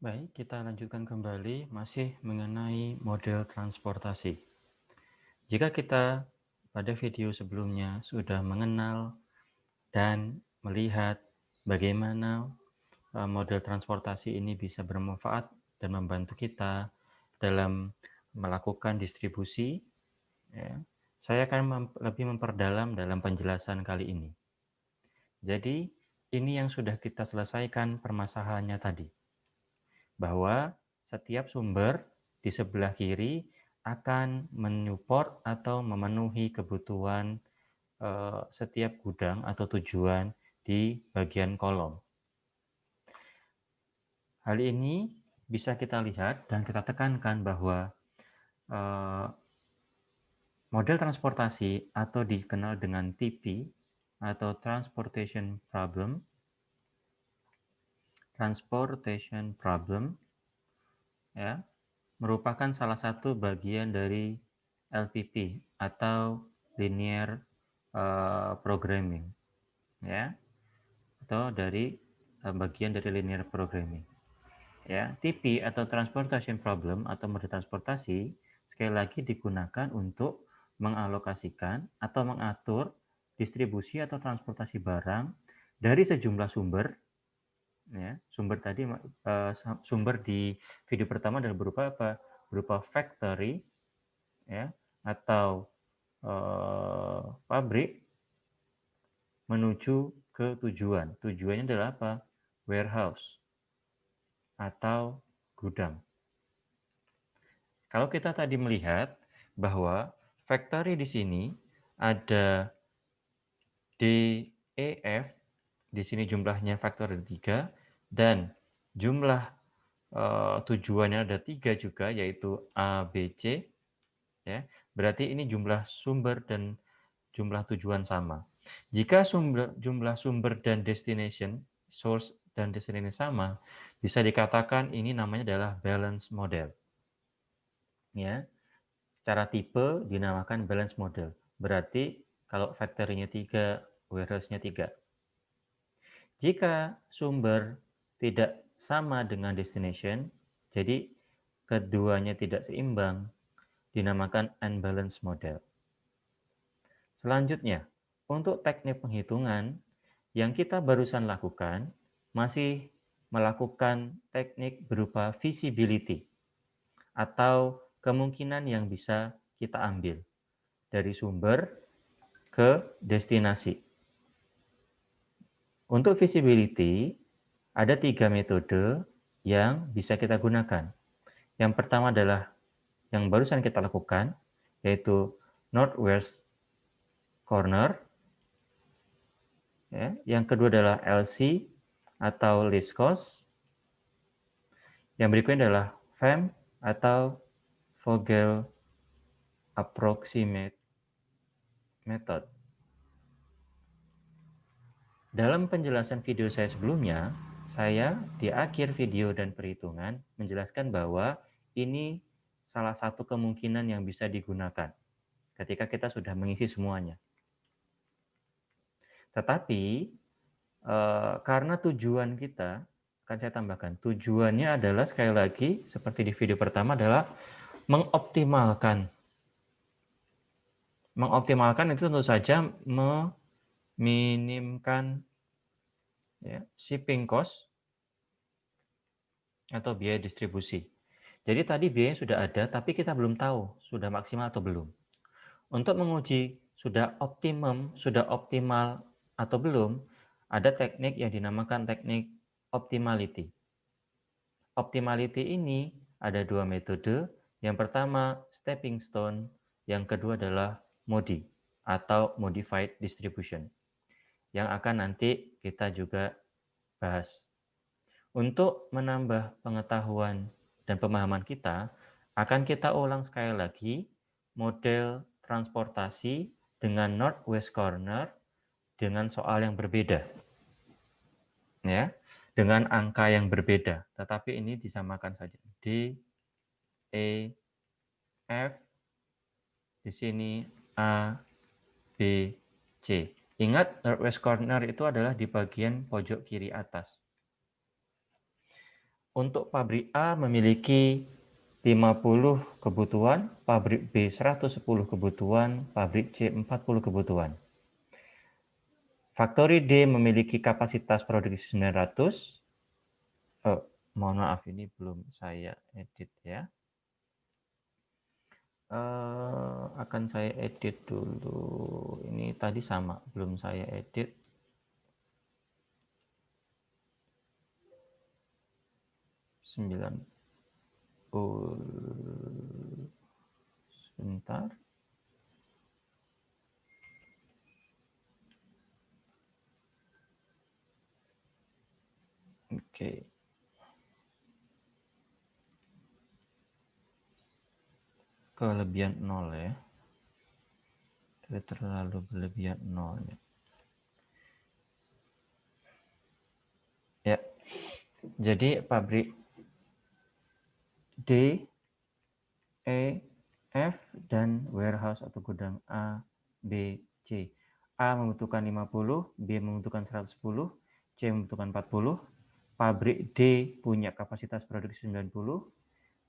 Baik, kita lanjutkan kembali masih mengenai model transportasi. Jika kita pada video sebelumnya sudah mengenal dan melihat bagaimana model transportasi ini bisa bermanfaat dan membantu kita dalam melakukan distribusi, ya, saya akan lebih memperdalam dalam penjelasan kali ini. Jadi, ini yang sudah kita selesaikan permasalahannya tadi, bahwa setiap sumber di sebelah kiri akan menyupport atau memenuhi kebutuhan setiap gudang atau tujuan di bagian kolom. Hal ini bisa kita lihat dan kita tekankan bahwa model transportasi atau dikenal dengan TP atau transportation problem, ya, merupakan salah satu bagian dari LPP atau linear programming, ya, atau dari bagian dari linear programming. Ya, TP atau transportation problem atau model transportasi sekali lagi digunakan untuk mengalokasikan atau mengatur distribusi atau transportasi barang dari sejumlah sumber. Ya, sumber di video pertama adalah berupa apa? Berupa factory, ya, atau pabrik menuju ke tujuan. Tujuannya adalah apa? Warehouse atau gudang. Kalau kita tadi melihat bahwa factory di sini ada DEF, di sini jumlahnya faktor ada 3, dan jumlah tujuannya ada 3 juga, yaitu A, B, C. Ya, berarti ini jumlah sumber dan jumlah tujuan sama. Jika jumlah sumber dan destination, source dan destination sama, bisa dikatakan ini namanya adalah balance model. Ya, secara tipe dinamakan balance model. Berarti kalau factory-nya 3, warehouse-nya 3. Jika sumber tidak sama dengan destination, jadi keduanya tidak seimbang, dinamakan unbalanced model. Selanjutnya, untuk teknik penghitungan yang kita barusan lakukan, masih melakukan teknik berupa visibility atau kemungkinan yang bisa kita ambil dari sumber ke destinasi. Untuk visibility, ada 3 metode yang bisa kita gunakan. Yang pertama adalah yang barusan kita lakukan, yaitu northwest corner. Ya. Yang kedua adalah LC atau least cost. Yang berikutnya adalah FEM atau Vogel approximate method. Dalam penjelasan video saya sebelumnya, saya di akhir video dan perhitungan menjelaskan bahwa ini salah satu kemungkinan yang bisa digunakan ketika kita sudah mengisi semuanya. Tetapi karena tujuan kita, akan saya tambahkan, tujuannya adalah sekali lagi seperti di video pertama adalah mengoptimalkan. Mengoptimalkan itu tentu saja meminimkan shipping cost atau biaya distribusi. Jadi tadi biayanya sudah ada, tapi kita belum tahu sudah maksimal atau belum. Untuk menguji sudah optimal atau belum, ada teknik yang dinamakan teknik optimality. Optimality ini ada 2 metode. Yang pertama stepping stone, yang kedua adalah MODI atau modified distribution, yang akan nanti kita juga bahas. Untuk menambah pengetahuan dan pemahaman kita, akan kita ulang sekali lagi model transportasi dengan northwest corner dengan soal yang berbeda. Ya, dengan angka yang berbeda, tetapi ini disamakan saja. D, E, F, di sini A, B, C. Ingat, northwest corner itu adalah di bagian pojok kiri atas. Untuk pabrik A memiliki 50 kebutuhan, pabrik B 110 kebutuhan, pabrik C 40 kebutuhan. Factory D memiliki kapasitas produksi 900. Mohon maaf, ini belum saya edit ya. Akan saya edit dulu. Ini tadi sama, belum saya edit. Sebentar. Oke. Kelebihan 0 ya. Terlalu berlebihan 0 ya. Ya. Jadi pabrik D, E, F, dan warehouse atau gudang A, B, C. A membutuhkan 50, B membutuhkan 110, C membutuhkan 40. Pabrik D punya kapasitas produksi 90,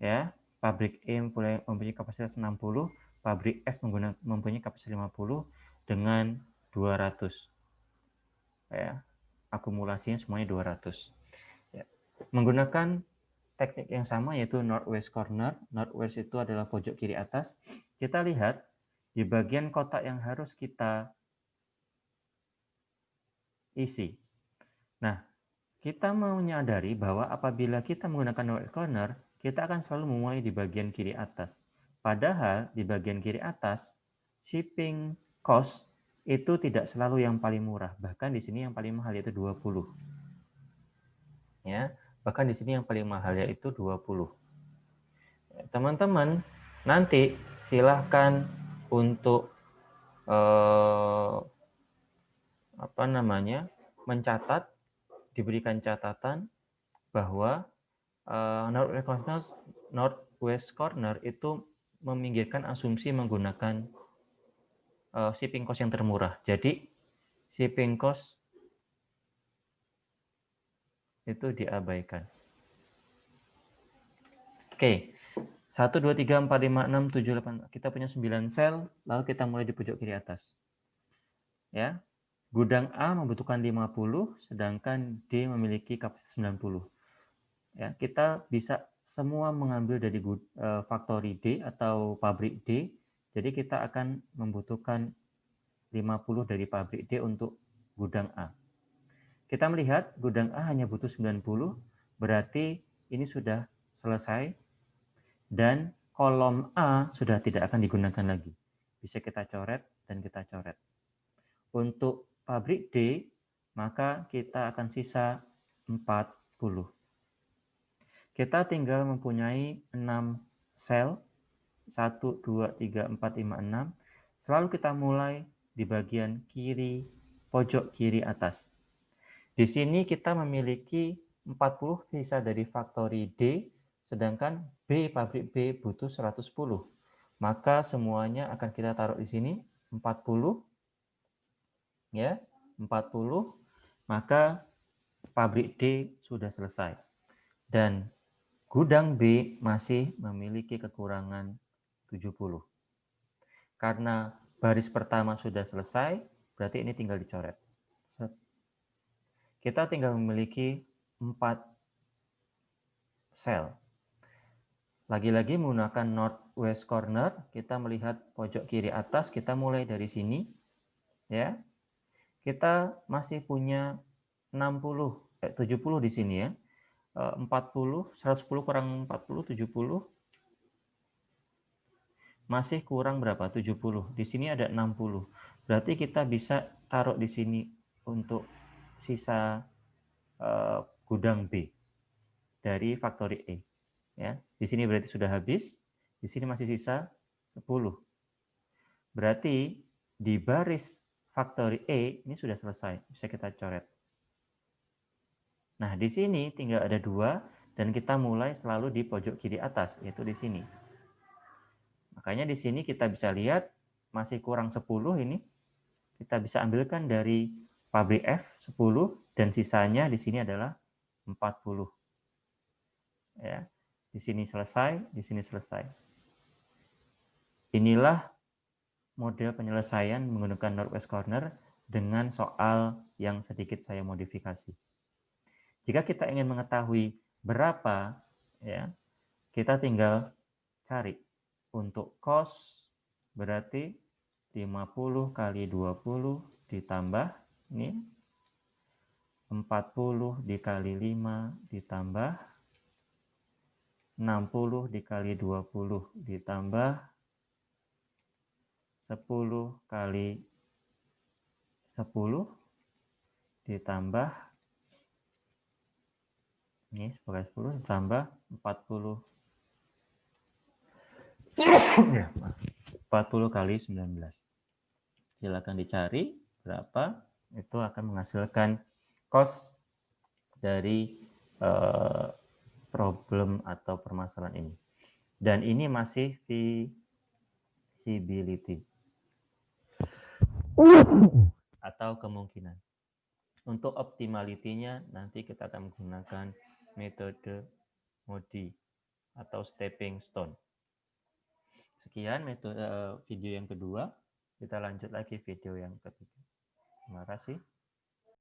ya. Pabrik E mempunyai kapasitas 60, pabrik F mempunyai kapasitas 50 dengan 200. Ya. Akumulasinya semuanya 200. Ya. Menggunakan teknik yang sama yaitu northwest corner. Northwest itu adalah pojok kiri atas. Kita lihat di bagian kotak yang harus kita isi. Nah, kita menyadari bahwa apabila kita menggunakan northwest corner, kita akan selalu memulai di bagian kiri atas. Padahal di bagian kiri atas, shipping cost itu tidak selalu yang paling murah. Bahkan di sini yang paling mahal yaitu 20. Ya, bahkan di sini yang paling mahal yaitu 20. Teman-teman, nanti silahkan untuk mencatat, diberikan catatan bahwa Northwest Corner itu meminggirkan asumsi menggunakan shipping cost yang termurah. Jadi shipping cost itu diabaikan. Oke. 1, 2, 3, 4, 5, 6, 7, 8. Kita punya 9 sel, lalu kita mulai di pojok kiri atas. Ya. Gudang A membutuhkan 50, sedangkan D memiliki kapasitas 90. Ya, kita bisa semua mengambil dari factory D atau pabrik D. Jadi kita akan membutuhkan 50 dari pabrik D untuk gudang A. Kita melihat gudang A hanya butuh 90, berarti ini sudah selesai dan kolom A sudah tidak akan digunakan lagi. Bisa kita coret dan kita coret. Untuk pabrik D, maka kita akan sisa 40. Kita tinggal mempunyai 6 sel, 1, 2, 3, 4, 5, 6. Selalu kita mulai di bagian kiri, pojok kiri atas. Di sini kita memiliki 40 sisa dari factory D, sedangkan B, pabrik B butuh 110. Maka semuanya akan kita taruh di sini, 40. Ya, 40, maka pabrik D sudah selesai. Dan gudang B masih memiliki kekurangan 70. Karena baris pertama sudah selesai, berarti ini tinggal dicoret. Kita tinggal memiliki 4 sel. Lagi-lagi menggunakan northwest corner, kita melihat pojok kiri atas, kita mulai dari sini. Ya. Kita masih punya 70 di sini ya. 40, 110 kurang 40, 70. Masih kurang berapa? 70. Di sini ada 60. Berarti kita bisa taruh di sini untuk sisa gudang B dari factory E. Ya, di sini berarti sudah habis. Di sini masih sisa 10. Berarti di baris factory E ini sudah selesai. Bisa kita coret. Nah, di sini tinggal ada 2 dan kita mulai selalu di pojok kiri atas, yaitu di sini. Makanya di sini kita bisa lihat masih kurang 10 ini. Kita bisa ambilkan dari pabrik F 10 dan sisanya di sini adalah 40. ya. Di sini selesai, di sini selesai. Inilah model penyelesaian menggunakan Northwest Corner dengan soal yang sedikit saya modifikasi. Jika kita ingin mengetahui berapa, ya, kita tinggal cari. Untuk cos berarti 50 kali 20 ditambah ini 40 dikali 5 ditambah 60 dikali 20 ditambah 10 kali 10 ditambah ini sebagai 10 ditambah 40 40 kali 19. Silakan dicari berapa, itu akan menghasilkan cos dari problem atau permasalahan ini. Dan ini masih feasibility atau kemungkinan. Untuk optimality-nya nanti kita akan menggunakan metode MODI atau stepping stone. Sekian metode video yang kedua. Kita lanjut lagi video yang ketiga. Terima kasih.